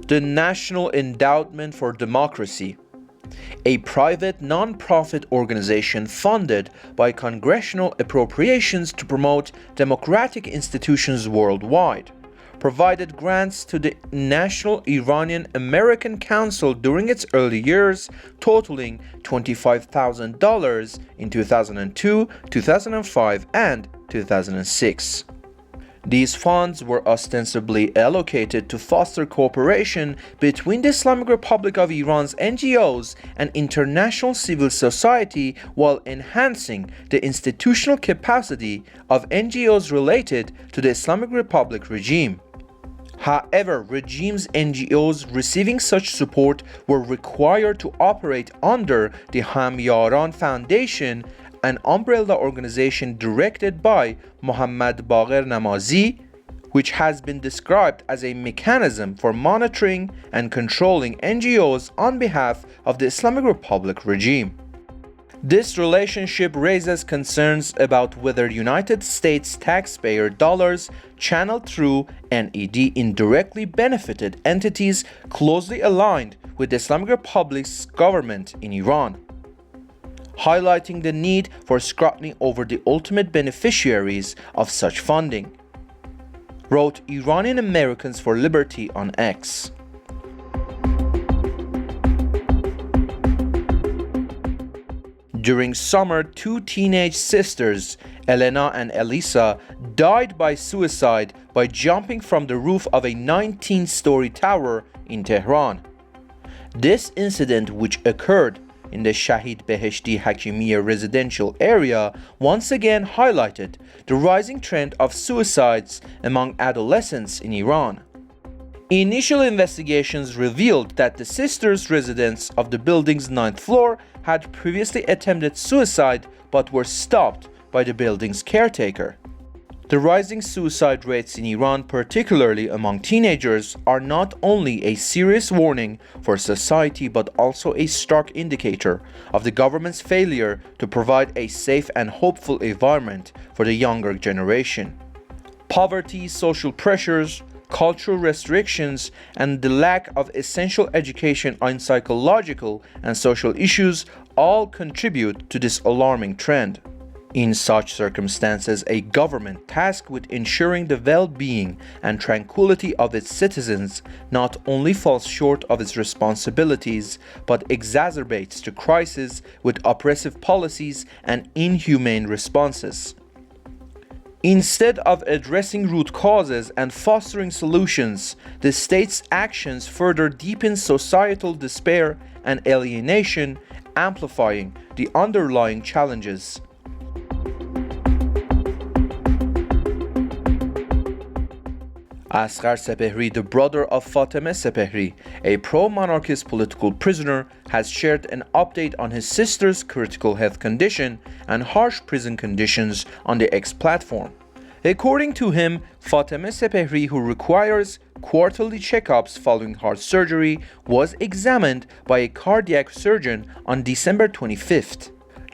The National Endowment for Democracy, a private non-profit organization funded by congressional appropriations to promote democratic institutions worldwide, provided grants to the National Iranian American Council during its early years, totaling $25,000 in 2002, 2005, and 2006. These funds were ostensibly allocated to foster cooperation between the Islamic Republic of Iran's NGOs and international civil society while enhancing the institutional capacity of NGOs related to the Islamic Republic regime. However, regime's NGOs receiving such support were required to operate under the Hamyaran Foundation, an umbrella organization directed by Mohammad Baqir Namazi, which has been described as a mechanism for monitoring and controlling NGOs on behalf of the Islamic Republic regime. This relationship raises concerns about whether United States taxpayer dollars channeled through NED indirectly benefited entities closely aligned with the Islamic Republic's government in Iran, highlighting the need for scrutiny over the ultimate beneficiaries of such funding, wrote Iranian Americans for Liberty on X. During summer, two teenage sisters, Elena and Elisa, died by suicide by jumping from the roof of a 19-story tower in Tehran. This incident, which occurred in the Shahid Beheshti Hakimiya residential area, once again highlighted the rising trend of suicides among adolescents in Iran. Initial investigations revealed that the sisters' residents of the building's 9th floor had previously attempted suicide but were stopped by the building's caretaker. The rising suicide rates in Iran, particularly among teenagers, are not only a serious warning for society but also a stark indicator of the government's failure to provide a safe and hopeful environment for the younger generation. Poverty, social pressures, cultural restrictions, and the lack of essential education on psychological and social issues all contribute to this alarming trend. In such circumstances, a government tasked with ensuring the well-being and tranquility of its citizens not only falls short of its responsibilities, but exacerbates the crisis with oppressive policies and inhumane responses. Instead of addressing root causes and fostering solutions, the state's actions further deepen societal despair and alienation, amplifying the underlying challenges. Asghar Sepehri, the brother of Fatemeh Sepehri, a pro-monarchist political prisoner, has shared an update on his sister's critical health condition and harsh prison conditions on the X platform. According to him, Fatemeh Sepehri, who requires quarterly checkups following heart surgery, was examined by a cardiac surgeon on December 25th.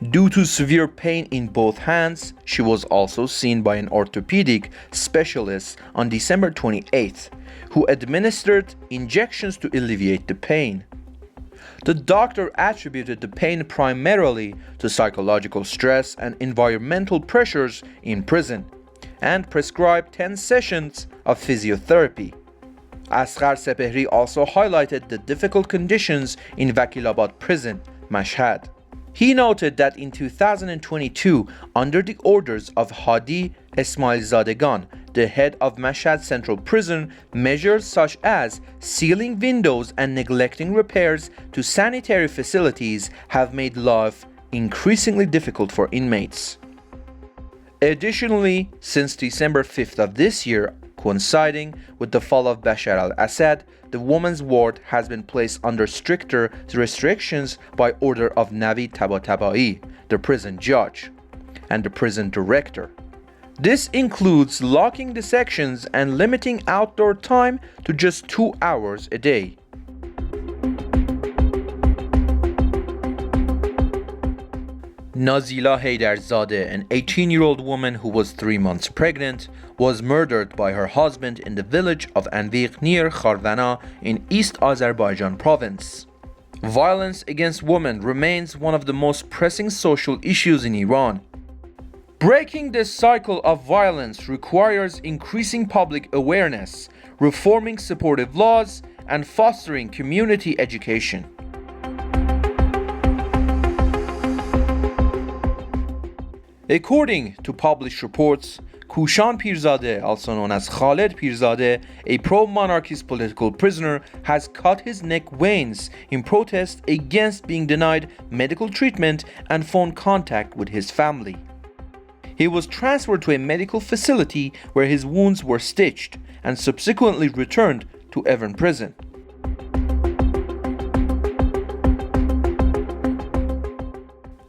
Due to severe pain in both hands, she was also seen by an orthopedic specialist on December 28th, who administered injections to alleviate the pain. The doctor attributed the pain primarily to psychological stress and environmental pressures in prison, and prescribed 10 sessions of physiotherapy. Asghar Sepehri also highlighted the difficult conditions in Vakilabad prison, Mashhad. He noted that in 2022, under the orders of Hadi Esmailzadegan, the head of Mashhad Central Prison, measures such as sealing windows and neglecting repairs to sanitary facilities have made life increasingly difficult for inmates. Additionally, since December 5th of this year, coinciding with the fall of Bashar al-Assad, the women's ward has been placed under stricter restrictions by order of Navid Tabatabai, the prison judge, and the prison director. This includes locking the sections and limiting outdoor time to just 2 hours a day. Nazila Haydarzadeh, an 18-year-old woman who was 3 months pregnant, was murdered by her husband in the village of Anviq near Kharvana in East Azerbaijan province. Violence against women remains one of the most pressing social issues in Iran. Breaking this cycle of violence requires increasing public awareness, reforming supportive laws, and fostering community education. According to published reports, Kushan Pirzadeh, also known as Khaled Pirzadeh, a pro-monarchist political prisoner, has cut his neck veins in protest against being denied medical treatment and phone contact with his family. He was transferred to a medical facility where his wounds were stitched and subsequently returned to Evin prison.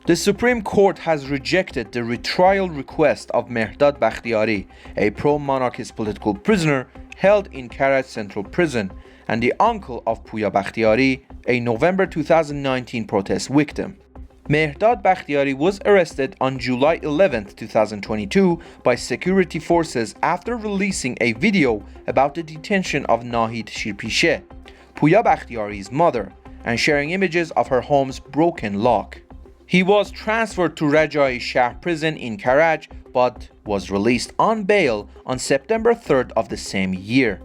The Supreme Court has rejected the retrial request of Mehrdad Bakhtiari, a pro-monarchist political prisoner held in Karaj Central Prison, and the uncle of Puya Bakhtiari, a November 2019 protest victim. Mehrdad Bakhtiari was arrested on July 11, 2022 by security forces after releasing a video about the detention of Nahid Shirpishe, Puya Bakhtiari's mother, and sharing images of her home's broken lock. He was transferred to Rajai Shahr prison in Karaj but was released on bail on September 3rd of the same year.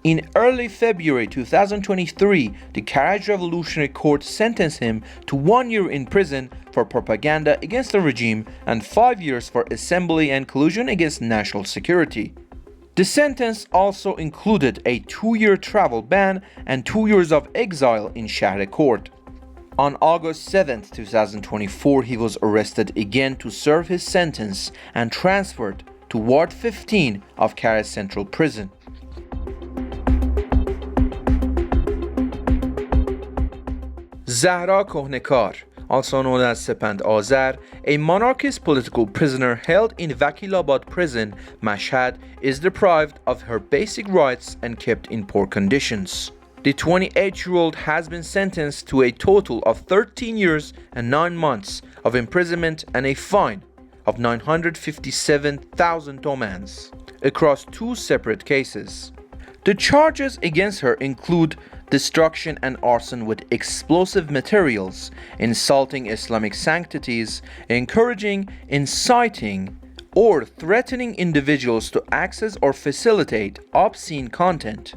In early February 2023, the Karaj Revolutionary Court sentenced him to 1 year in prison for propaganda against the regime and 5 years for assembly and collusion against national security. The sentence also included a 2-year travel ban and 2 years of exile in Shahr Court. On August 7, 2024, he was arrested again to serve his sentence and transferred to Ward 15 of Karaj Central Prison. Zahra Kohnekar, also known as Sepand Azar, a monarchist political prisoner held in Vakilabad prison, Mashhad, is deprived of her basic rights and kept in poor conditions. The 28-year-old has been sentenced to a total of 13 years and 9 months of imprisonment and a fine of 957,000 tomans across 2 separate cases. The charges against her include destruction and arson with explosive materials, insulting Islamic sanctities, encouraging, inciting, or threatening individuals to access or facilitate obscene content,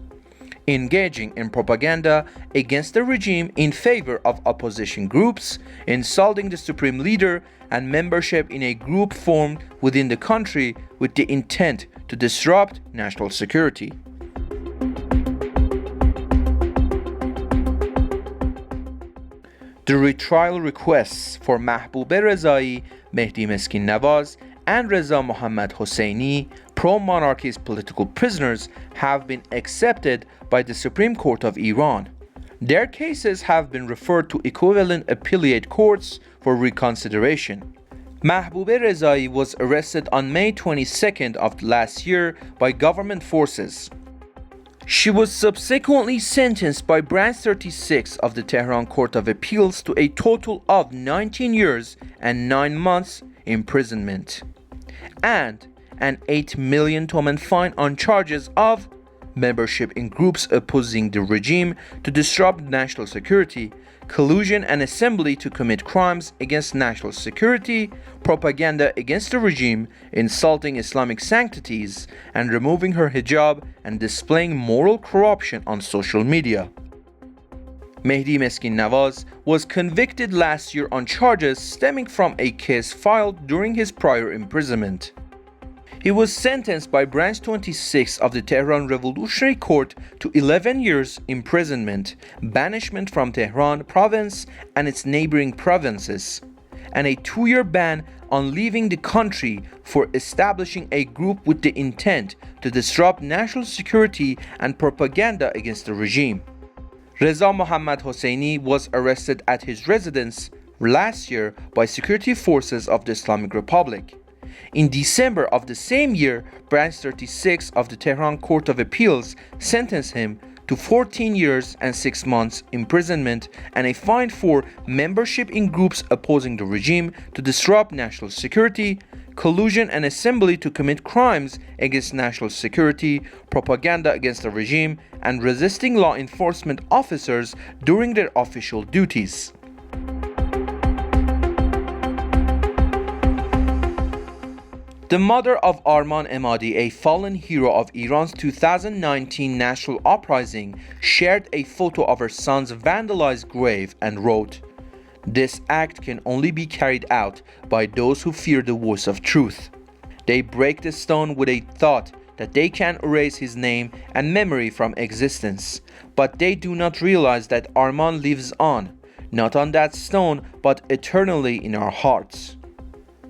engaging in propaganda against the regime in favor of opposition groups, insulting the supreme leader, and membership in a group formed within the country with the intent to disrupt national security. The retrial requests for Mahbubeh Rezai, Mehdi Meskin Nawaz, and Reza Mohammad Hosseini, pro-monarchist political prisoners, have been accepted by the Supreme Court of Iran. Their cases have been referred to equivalent appellate courts for reconsideration. Mahbubeh Rezai was arrested on May 22nd of last year by government forces. She was subsequently sentenced by Branch 36 of the Tehran Court of Appeals to a total of 19 years and 9 months imprisonment and an 8 million toman fine on charges of membership in groups opposing the regime to disrupt national security, collusion and assembly to commit crimes against national security, propaganda against the regime, insulting Islamic sanctities, and removing her hijab and displaying moral corruption on social media. Mehdi Meskin Nawaz was convicted last year on charges stemming from a case filed during his prior imprisonment. He was sentenced by Branch 26 of the Tehran Revolutionary Court to 11 years imprisonment, banishment from Tehran province and its neighboring provinces, and a 2-year ban on leaving the country for establishing a group with the intent to disrupt national security and propaganda against the regime. Reza Mohammad Hosseini was arrested at his residence last year by security forces of the Islamic Republic. In December of the same year, Branch 36 of the Tehran Court of Appeals sentenced him to 14 years and 6 months imprisonment and a fine for membership in groups opposing the regime to disrupt national security, collusion and assembly to commit crimes against national security, propaganda against the regime, and resisting law enforcement officers during their official duties. The mother of Arman Emadi, a fallen hero of Iran's 2019 national uprising, shared a photo of her son's vandalized grave and wrote, "This act can only be carried out by those who fear the voice of truth. They break the stone with a thought that they can erase his name and memory from existence, but they do not realize that Arman lives on, not on that stone, but eternally in our hearts."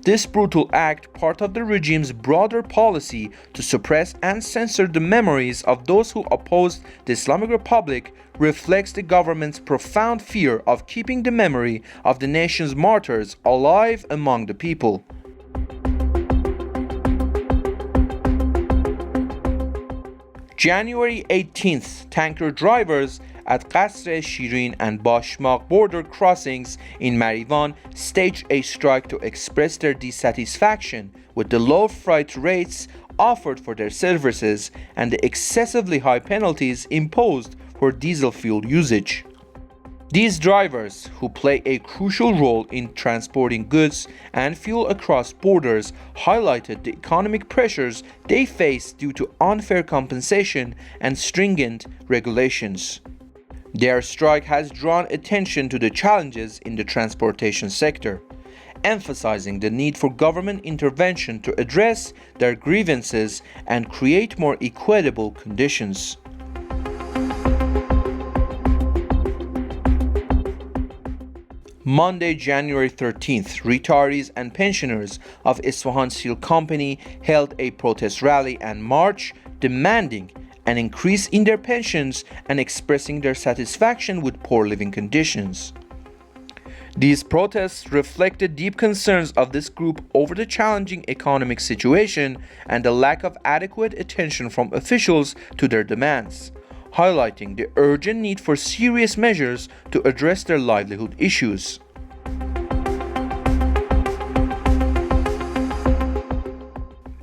This brutal act, part of the regime's broader policy to suppress and censor the memories of those who opposed the Islamic Republic, reflects the government's profound fear of keeping the memory of the nation's martyrs alive among the people. January 18th, tanker drivers at Qasr Shirin and Bashmaq border crossings in Marivan staged a strike to express their dissatisfaction with the low freight rates offered for their services and the excessively high penalties imposed for diesel fuel usage. These drivers, who play a crucial role in transporting goods and fuel across borders, highlighted the economic pressures they face due to unfair compensation and stringent regulations. Their strike has drawn attention to the challenges in the transportation sector, emphasizing the need for government intervention to address their grievances and create more equitable conditions. Monday, January 13th, retirees and pensioners of Isfahan Steel Company held a protest rally and march demanding an increase in their pensions and expressing their satisfaction with poor living conditions. These protests reflected deep concerns of this group over the challenging economic situation and the lack of adequate attention from officials to their demands, highlighting the urgent need for serious measures to address their livelihood issues.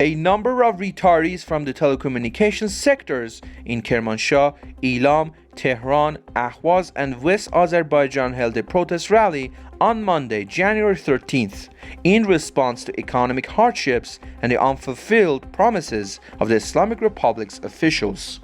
A number of retirees from the telecommunications sectors in Kermanshah, Elam, Tehran, Ahvaz, and West Azerbaijan held a protest rally on Monday, January 13th, in response to economic hardships and the unfulfilled promises of the Islamic Republic's officials.